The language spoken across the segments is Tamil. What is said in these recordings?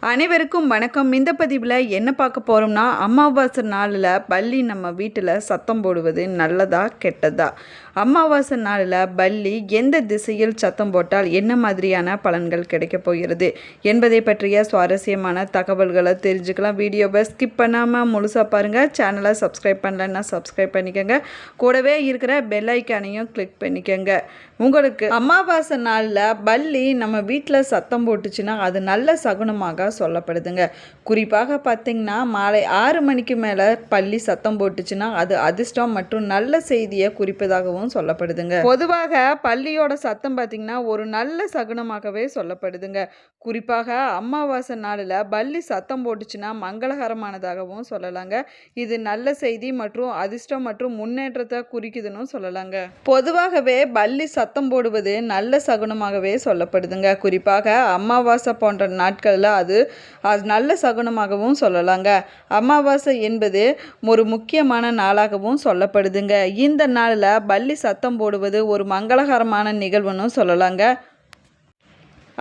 அனைவருக்கும் வணக்கம். இந்த பதிவில் என்ன பார்க்க போகிறோம்னா, அமாவாசை நாளில் பல்லி நம்ம வீட்டில் சத்தம் போடுவது நல்லதா கெட்டதா? அமாவாசை நாளில் பல்லி எந்த திசையில் சத்தம் போட்டால் என்ன மாதிரியான பலன்கள் கிடைக்கப் போகிறது என்பதை பற்றிய சுவாரஸ்யமான தகவல்களை தெரிஞ்சுக்கலாம். வீடியோவை ஸ்கிப் பண்ணாமல் முழுசாக பாருங்கள். சேனலை சப்ஸ்கிரைப் பண்ணலன்னா சப்ஸ்கிரைப் பண்ணிக்கோங்க. கூடவே இருக்கிற பெல் ஐக்கானையும் கிளிக் பண்ணிக்கோங்க. உங்களுக்கு அமாவாசை நாளில் பல்லி நம்ம வீட்டில் சத்தம் போட்டுச்சுன்னா அது நல்ல சகுனமாக சொல்லப்படுதுங்க. குறிப்பாக பார்த்திங்கன்னா மாலை 6 மணிக்கு மேலே பல்லி சத்தம் போட்டுச்சுன்னா அது அதிர்ஷ்டம் மற்றும் நல்ல செய்தியை குறிப்பதாகவும் சொல்லப்படுதுங்க. பொதுவாக பல்லியோட சத்தம் பார்த்திங்கன்னா ஒரு நல்ல சகுனமாகவே சொல்லப்படுதுங்க. குறிப்பாக அமாவாசை நாளில் பல்லி சத்தம் போட்டுச்சுன்னா மங்களகரமானதாகவும் சொல்லலாங்க. இது நல்ல செய்தி மற்றும் அதிர்ஷ்டம் மற்றும் முன்னேற்றத்தை குறிக்குதுன்னு சொல்லலாங்க. பொதுவாகவே பல்லி சத்தம் போடுவது நல்ல சகுனமாகவே சொல்லப்படுதுங்க. குறிப்பாக அமாவாசை போன்ற நாட்களில் அது நல்ல சகுனமாகவும் சொல்லலாங்க. அமாவாசை என்பது ஒரு முக்கியமான நாளாகவும் சொல்லப்படுதுங்க. இந்த நாளில் பல்லி சத்தம் போடுவது ஒரு மங்களகரமான நிகழ்வுன்னு சொல்லலாங்க.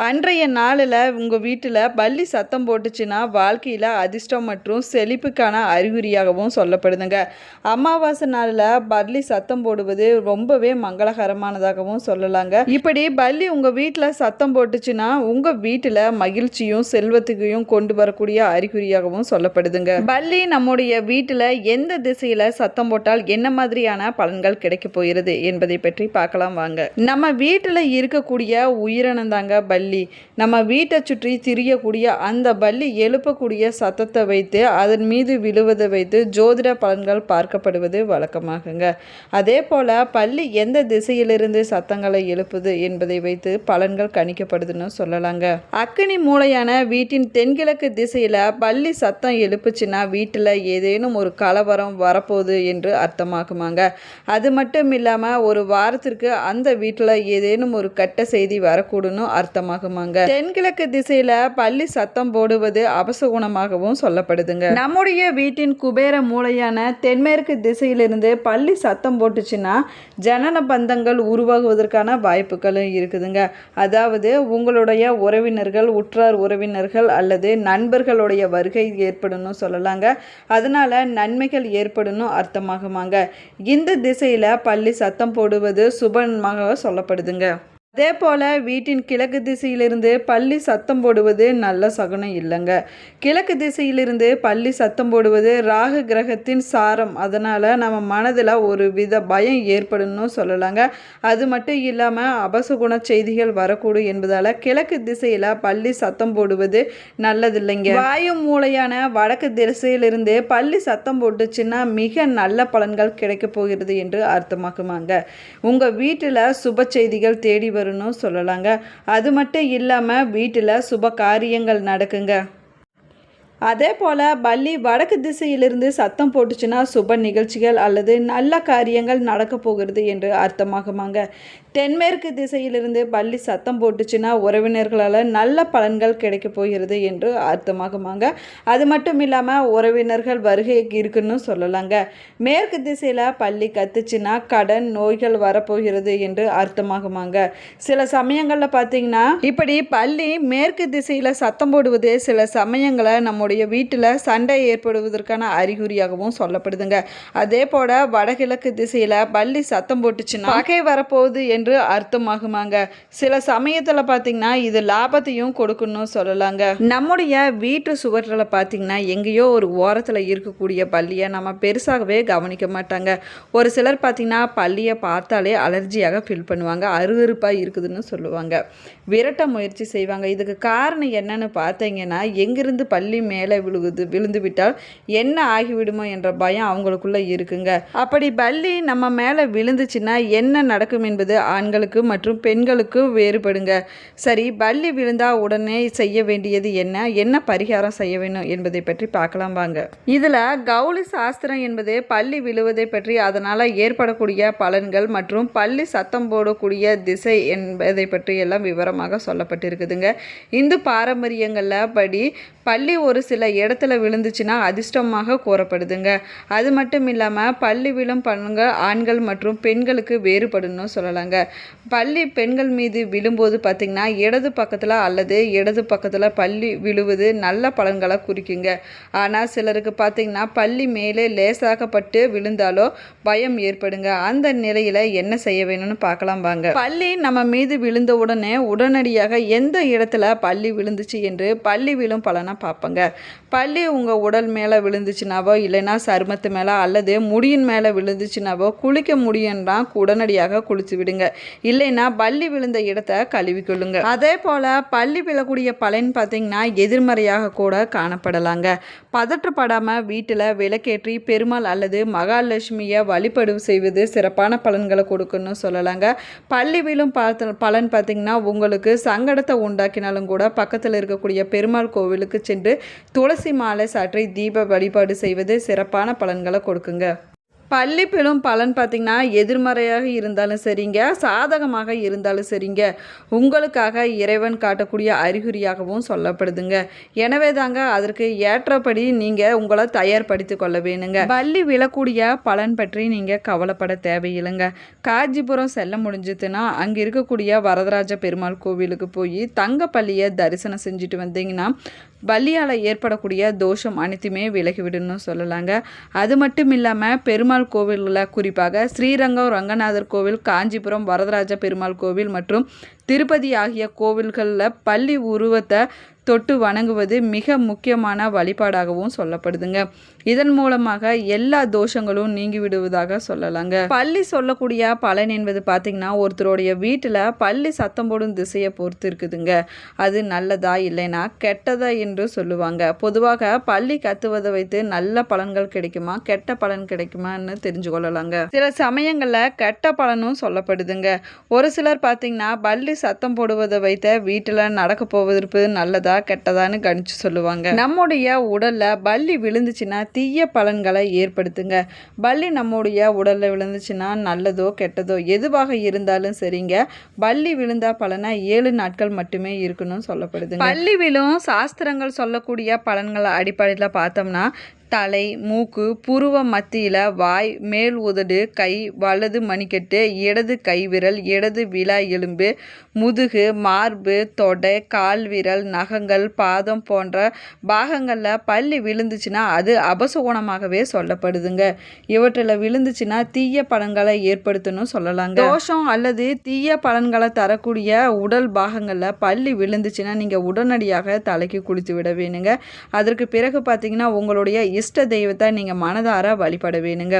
அன்றைய நாளில் உங்கள் வீட்டில் பல்லி சத்தம் போட்டுச்சுன்னா வாழ்க்கையில் அதிர்ஷ்டம் மற்றும் செழிப்புக்கான அறிகுறியாகவும் சொல்லப்படுதுங்க. அமாவாசை நாளில் பல்லி சத்தம் போடுவது ரொம்பவே மங்களகரமானதாகவும் சொல்லலாங்க. இப்படி பல்லி உங்கள் வீட்டில் சத்தம் போட்டுச்சுன்னா உங்கள் வீட்டில் மகிழ்ச்சியும் செல்வத்துக்கையும் கொண்டு வரக்கூடிய அறிகுறியாகவும் சொல்லப்படுதுங்க. பல்லி நம்முடைய வீட்டில் எந்த திசையில் சத்தம் போட்டால் என்ன மாதிரியான பலன்கள் கிடைக்க போகிறது என்பதை பற்றி பார்க்கலாம் வாங்க. நம்ம வீட்டில் இருக்கக்கூடிய உயிரினம் தாங்க பல்லி. நம்ம வீட்டை சுற்றி திரியக்கூடிய அந்த பல்லி எழுப்பக்கூடிய சத்தத்தை வைத்து அதன் மீது விழுவதை வைத்து ஜோதிட பலன்கள் பார்க்கப்படுவது வழக்கமாகுங்க. அதே போல் பல்லி எந்த திசையிலிருந்து சத்தங்களை எழுப்புது என்பதை வைத்து பலன்கள் கணிக்கப்படுதுன்னு சொல்லலாங்க. அக்கினி மூலையான வீட்டின் தென்கிழக்கு திசையில் பல்லி சத்தம் எழுப்புச்சுன்னா வீட்டில் ஏதேனும் ஒரு கலவரம் வரப்போகுது என்று அர்த்தமாகுமாங்க. அது மட்டும் இல்லாமல் ஒரு வாரத்திற்கு அந்த வீட்டில் ஏதேனும் ஒரு கெட்ட செய்தி வரக்கூடுன்னு அர்த்தமாகுமாங்க. தென்கிழக்கு திசையில பல்லி சத்தம் போடுவது அபசகுணமாகவும் சொல்லப்படுதுங்க. நம்முடைய வீட்டின் குபேர மூலையான தென்மேற்கு திசையிலிருந்து பல்லி சத்தம் போட்டுச்சுன்னா ஜனன பந்தங்கள் உருவாகுவதற்கான வாய்ப்புகளும் இருக்குதுங்க. அதாவது உங்களுடைய உறவினர்கள், உற்றார் உறவினர்கள் அல்லது நண்பர்களுடைய வருகை ஏற்படணும் சொல்லலாங்க. அதனால நன்மைகள் ஏற்படணும் அர்த்தமாகுமாங்க. இந்த திசையில பல்லி சத்தம் போடுவது சுபமாக சொல்லப்படுதுங்க. அதே போல் வீட்டின் கிழக்கு திசையிலிருந்து பல்லி சத்தம் போடுவது நல்ல சகுனம் இல்லைங்க. கிழக்கு திசையிலிருந்து பல்லி சத்தம் போடுவது ராகு கிரகத்தின் சாரம். அதனால் நம்ம மனதில் ஒரு வித பயம் ஏற்படணும்னு சொல்லலாங்க. அது மட்டும் இல்லாமல் அபசகுண செய்திகள் வரக்கூடும் என்பதால் கிழக்கு திசையில் பல்லி சத்தம் போடுவது நல்லதில்லைங்க. வாயு மூலையான வடக்கு திசையிலிருந்து பல்லி சத்தம் போட்டுச்சுன்னா மிக நல்ல பலன்கள் கிடைக்க போகிறது என்று அர்த்தமாக்குமாங்க. உங்கள் வீட்டில் சுப செய்திகள் தேடி சொல்லலாங்க. அது மட்டும் இல்லாமல் வீட்டில் சுப காரியங்கள் நடக்குங்க. அதே போல் பல்லி வடக்கு திசையிலிருந்து சத்தம் போட்டுச்சுன்னா சுப நிகழ்ச்சிகள் அல்லது நல்ல காரியங்கள் நடக்க போகிறது என்று அர்த்தமாகுமாங்க. தென்மேற்கு திசையிலிருந்து பல்லி சத்தம் போட்டுச்சுன்னா உறவினர்களால் நல்ல பலன்கள் கிடைக்க போகிறது என்று அர்த்தமாகுமாங்க. அது மட்டும் இல்லாமல் உறவினர்கள் வருகை இருக்குன்னு சொல்லலாங்க. மேற்கு திசையில் பல்லி கத்துச்சுன்னா கடன் நோய்கள் வரப்போகிறது என்று அர்த்தமாகுமாங்க. சில சமயங்களில் பார்த்தீங்கன்னா இப்படி பல்லி மேற்கு திசையில் சத்தம் போடுவது சில சமயங்களை நம்முடைய வீட்டில் சண்டை ஏற்படுவதற்கான அறிகுறியாகவும் சொல்லப்படுதுங்க. அதே போல வடகிழக்கு திசையில் பல்லி சத்தம் போட்டுச்சுன்னா பகை வரப்போகுது என்று அர்த்தமாகுமாங்க. சில சமயத்தில் பார்த்தீங்கன்னா இது லாபத்தையும் கொடுக்கணும்னு சொல்லலாங்க. நம்முடைய வீட்டு சுவற்றில் பார்த்தீங்கன்னா எங்கேயோ ஒரு ஓரத்தில் இருக்கக்கூடிய பல்லியை நம்ம பெருசாகவே கவனிக்க மாட்டாங்க. ஒரு சிலர் பார்த்தீங்கன்னா பல்லியை பார்த்தாலே அலர்ஜியாக ஃபீல் பண்ணுவாங்க, அருவருப்பாக இருக்குதுன்னு சொல்லுவாங்க, விரட்ட முயற்சி செய்வாங்க. இதுக்கு காரணம் என்னன்னு பார்த்தீங்கன்னா எங்கிருந்து பல்லி மேலே விழுந்து விட்டால் என்ன ஆகிவிடுமோ என்ற பயம் அவங்களுக்குள்ள இருக்குங்க. அப்படி பல்லி நம்ம மேலே விழுந்துச்சுன்னா என்ன நடக்கும் என்பது ஆண்களுக்கு மற்றும் பெண்களுக்கு வேறுபடுங்க. சரி, பல்லி விழுந்தால் உடனே செய்ய வேண்டியது என்ன பரிகாரம் செய்ய வேணும் என்பதை பற்றி பார்க்கலாம் வாங்க. இதில் கௌளி சாஸ்திரம் என்பது பல்லி விழுவதை பற்றி, அதனால் ஏற்படக்கூடிய பலன்கள் மற்றும் பல்லி சத்தம் போடக்கூடிய திசை என்பதை பற்றி எல்லாம் விவரமாக சொல்லப்பட்டிருக்குதுங்க. இந்து பாரம்பரியங்களில் படி பல்லி ஒரு சில இடத்துல விழுந்துச்சுன்னா அதிர்ஷ்டமாக கூறப்படுதுங்க. அது மட்டும் இல்லாமல் பல்லி விழும் பலன்கள் ஆண்கள் மற்றும் பெண்களுக்கு வேறுபடுன்னு சொல்லலாங்க. பல்லி பெண்கள் மீது விழும்போது பார்த்திங்கன்னா இடது பக்கத்தில் அல்லது இடது பக்கத்தில் பல்லி விழுவது நல்ல பலன்களை குறிக்குங்க. ஆனால் சிலருக்கு பார்த்திங்கன்னா பல்லி மேலே லேசாகப்பட்டு விழுந்தாலோ பயம் ஏற்படுங்க. அந்த நிலையில் என்ன செய்ய வேணும்னு பார்க்கலாம் வாங்க. பல்லி நம்ம மீது விழுந்த உடனே உடனடியாக எந்த இடத்துல பல்லி விழுந்துச்சு என்று பல்லி விழும் பலனை பார்ப்பங்க. பல்லி உங்கள் உடல் மேலே விழுந்துச்சுனாவோ இல்லைன்னா சருமத்து மேலே அல்லது முடியின் மேலே விழுந்துச்சுனாவோ குளிக்க முடியும்னா உடனடியாக குளிச்சு விடுங்க. இல்லைன்னா பல்லி விழுந்த இடத்த கழுவி கொள்ளுங்க. அதே போல் பல்லி விழக்கூடிய பலன் பார்த்திங்கன்னா எதிர்மறையாக கூட காணப்படலாங்க. பதற்றப்படாமல் வீட்டில் விளக்கேற்றி பெருமாள் அல்லது மகாலட்சுமியை வழிபாடு செய்வது சிறப்பான பலன்களை கொடுக்குன்னு சொல்லலாங்க. பல்லி விழும் பலன் பார்த்திங்கன்னா உங்களுக்கு சங்கடத்தை உண்டாக்கினாலும் கூட பக்கத்தில் இருக்கக்கூடிய பெருமாள் கோவிலுக்கு சென்று துளசி மாலை சாற்றி தீப வழிபாடு செய்வது சிறப்பான பலன்களை கொடுக்குங்க. பல்லி விழும் பலன் பார்த்திங்கன்னா எதிர்மறையாக இருந்தாலும் சரிங்க, சாதகமாக இருந்தாலும் சரிங்க, உங்களுக்காக இறைவன் காட்டக்கூடிய அறிகுறியாகவும் சொல்லப்படுதுங்க. எனவே தாங்க அதற்கு ஏற்றபடி நீங்கள் உங்களை தயார்படுத்தி கொள்ள வேணுங்க. பல்லி விழக்கூடிய பலன் பற்றி நீங்கள் கவலைப்பட தேவையில்லைங்க. காஞ்சிபுரம் செல்ல முடிஞ்சதுன்னா அங்கே இருக்கக்கூடிய வரதராஜ பெருமாள் கோவிலுக்கு போய் தங்க பள்ளியை தரிசனம் செஞ்சுட்டு வந்தீங்கன்னா பல்லியால் ஏற்படக்கூடிய தோஷம் அனைத்துமே விலகிவிடுன்னு சொல்லலாங்க. அது மட்டும் இல்லாமல் பெருமாள் கோவிலில் குறிப்பாக ஸ்ரீரங்கம் ரங்கநாதர் கோவில், காஞ்சிபுரம் வரதராஜ பெருமாள் கோவில் மற்றும் திருப்பதி ஆகிய கோவில்களில் பல்லி உருவத்தை தொட்டு வணங்குவது மிக முக்கியமான வழிபாடாகவும் சொல்லப்படுதுங்க. இதன் மூலமாக எல்லா தோஷங்களும் நீங்கி விடுவதாக சொல்லலாங்க. பல்லி சொல்லக்கூடிய பலன் என்பது பார்த்திங்கன்னா ஒருத்தருடைய வீட்டில் பல்லி சத்தம் போடும் திசையை பொறுத்து இருக்குதுங்க. அது நல்லதா இல்லைன்னா கெட்டதா என்று சொல்லுவாங்க. பொதுவாக பல்லி கத்துவதை வைத்து நல்ல பலன்கள் கிடைக்குமா கெட்ட பலன் கிடைக்குமான்னு தெரிஞ்சு கொள்ளலாங்க. சில சமயங்களில் கெட்ட பலனும் சொல்லப்படுதுங்க. ஒரு சிலர் பார்த்திங்கன்னா பல்லி சத்தம் போடுவதை வைத்த வீட்டில் நடக்க போவதற்கு நல்லதா கெட்டதான்னு கணிச்சு சொல்லுவாங்க. நம்முடைய உடல்ல பல்லி விழுந்துச்சுன்னா தீய பலன்களை ஏற்படுத்துங்க. பல்லி நம்முடைய உடல்ல விழுந்துச்சுன்னா நல்லதோ கெட்டதோ எதுவாக இருந்தாலும் சரிங்க, பல்லி விழுந்தா பலனை 7 நாட்கள் மட்டுமே இருக்கணும்னு சொல்லப்படுது. பல்லி விழும் சாஸ்திரங்கள் சொல்லக்கூடிய பலன்களை அடிப்படையில் பார்த்தோம்னா தலை, மூக்கு, புருவ மத்தியில், வாய், மேல் உதடு, கை, வலது மணிக்கட்டு, இடது கைவிரல், இடது விலா எலும்பு, முதுகு, மார்பு, தொடை, கால் விரல், நகங்கள், பாதம் போன்ற பாகங்களில் பல்லி விழுந்துச்சுன்னா அது அபசகுணமாகவே சொல்லப்படுதுங்க. இவற்றில் விழுந்துச்சுன்னா தீய பலன்களை ஏற்படுத்தணும் சொல்லலாங்க. தோஷம் அல்லது தீய பலன்களை தரக்கூடிய உடல் பாகங்களில் பல்லி விழுந்துச்சுன்னா நீங்கள் உடனடியாக தலைக்கு குளித்து விட வேணுங்க. அதற்கு பிறகு பார்த்தீங்கன்னா உங்களுடைய இஷ்ட தெய்வத்தை நீங்கள் மனதார வழிபட வேணுங்க.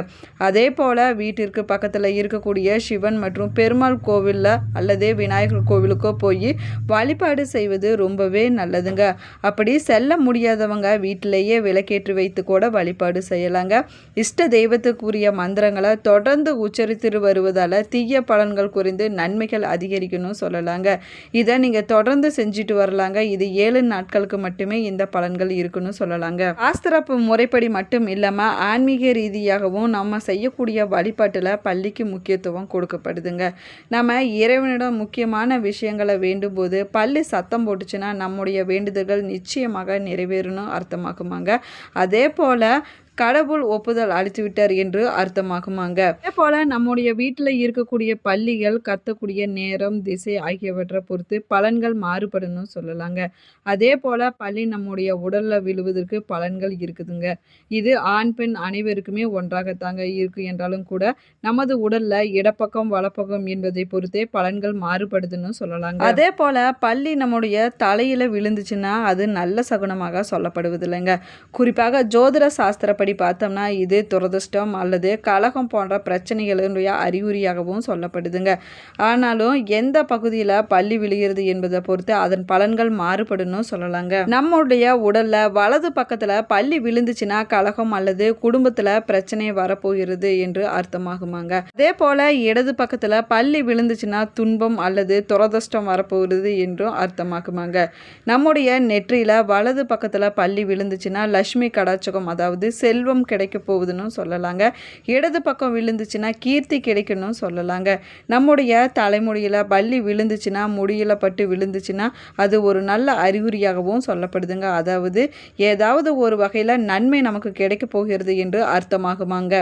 அதே போல் வீட்டிற்கு பக்கத்தில் இருக்கக்கூடிய சிவன் மற்றும் பெருமாள் கோவிலில் அல்லது விநாயகர் கோவிலுக்கோ போய் வழிபாடு செய்வது ரொம்பவே நல்லதுங்க. அப்படி செல்ல முடியாதவங்க வீட்டிலேயே விளக்கேற்றி வைத்து கூட வழிபாடு செய்யலாங்க. இஷ்ட தெய்வத்துக்குரிய மந்திரங்களை தொடர்ந்து உச்சரித்து வருவதால் தீய பலன்கள் குறைந்து நன்மைகள் அதிகரிக்கணும் சொல்லலாங்க. இதை நீங்கள் தொடர்ந்து செஞ்சுட்டு வரலாங்க. இது 7 நாட்களுக்கு மட்டுமே இந்த பலன்கள் இருக்குன்னு சொல்லலாங்க. சாஸ்திர முறைப்படி மட்டும் இல்லாமல் ஆன்மீக ரீதியாகவும் நம்ம செய்யக்கூடிய வழிபாட்டில் பல்லிக்கு முக்கியத்துவம் கொடுக்கப்படுதுங்க. நம்ம இறைவனிடம் முக்கியமான விஷயங்களை வேண்டும் போது பல்லி சத்தம் போட்டுச்சுன்னா நம்முடைய வேண்டுதல்கள் நிச்சயமாக நிறைவேறணும் அர்த்தமாக்குமாங்க. அதே போல் கடவுள் ஒப்புதல் அளித்து விட்டார் என்று அர்த்தமாகுமாங்க. அதே போல் நம்முடைய வீட்டில் இருக்கக்கூடிய பல்லிகள் கத்தக்கூடிய நேரம், திசை ஆகியவற்றை பொறுத்து பலன்கள் மாறுபடணும் சொல்லலாங்க. அதே போல் பல்லி நம்முடைய உடலில் விழுவதற்கு பலன்கள் இருக்குதுங்க. இது ஆண் பெண் அனைவருக்குமே ஒன்றாகத்தாங்க இருக்கு என்றாலும் கூட நமது உடலில் இடப்பக்கம் வலப்பக்கம் என்பதை பொறுத்தே பலன்கள் மாறுபடுதுன்னு சொல்லலாங்க. அதே போல் பல்லி நம்முடைய தலையில் விழுந்துச்சுன்னா அது நல்ல சகுனமாக சொல்லப்படுவதில்லைங்க. குறிப்பாக ஜோதிட சாஸ்திரப்படி பார்த்தோம்னா இது துரதிர்ஷ்டம் அல்லது கலகம் போன்ற பிரச்சனைகளுடைய அறிகுறியாகவும் சொல்லப்படுதுங்க. ஆனாலும் எந்த பகுதியில் பல்லி விழுகிறது என்பதை பொறுத்து அதன் பலன்கள் மாறுபடணும் சொல்லலாங்க. நம்முடைய உடல்ல வலது பக்கத்தில் பல்லி விழுந்துச்சுன்னா கலகம் அல்லது குடும்பத்தில் பிரச்சனை வரப்போகிறது என்று அர்த்தமாகுமாங்க. அதே போல இடது பக்கத்தில் பல்லி விழுந்துச்சுன்னா துன்பம் அல்லது துரதிர்ஷ்டம் வரப்போகிறது என்றும் அர்த்தமாகுமாங்க. நம்முடைய நெற்றியில் வலது பக்கத்தில் பல்லி விழுந்துச்சுன்னா லட்சுமி கடாட்சகம் அதாவது செல்வம் கிடைக்க போகுதுன்னு சொல்லலாங்க. இடது பக்கம் விழுந்துச்சுன்னா கீர்த்தி கிடைக்கணும்னு சொல்லலாங்க. நம்முடைய தலைமுடியில் பல்லி விழுந்துச்சுன்னா, முடியில் பட்டு விழுந்துச்சுன்னா அது ஒரு நல்ல அறிகுறியாகவும் சொல்லப்படுதுங்க. அதாவது ஏதாவது ஒரு வகையில் நன்மை நமக்கு கிடைக்க போகிறது என்று அர்த்தமாகுமாங்க.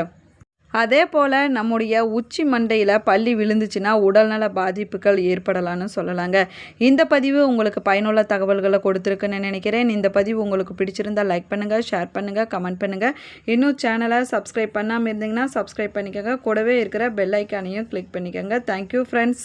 அதே போல் நம்முடைய உச்சி மண்டையில் பல்லி விழுந்துச்சுன்னா உடல்நல பாதிப்புகள் ஏற்படலான்னு சொல்லலாங்க. இந்த பதிவு உங்களுக்கு பயனுள்ள தகவல்களை கொடுத்துருக்குன்னு நினைக்கிறேன். இந்த பதிவு உங்களுக்கு பிடிச்சிருந்தால் லைக் பண்ணுங்கள், ஷேர் பண்ணுங்கள், கமெண்ட் பண்ணுங்கள். இன்னும் சேனலை சப்ஸ்கிரைப் பண்ணாமல் இருந்தீங்கன்னா சப்ஸ்கிரைப் பண்ணிக்கோங்க. கூடவே இருக்கிற பெல் ஐக்கானையும் கிளிக் பண்ணிக்கோங்க. Thank you friends.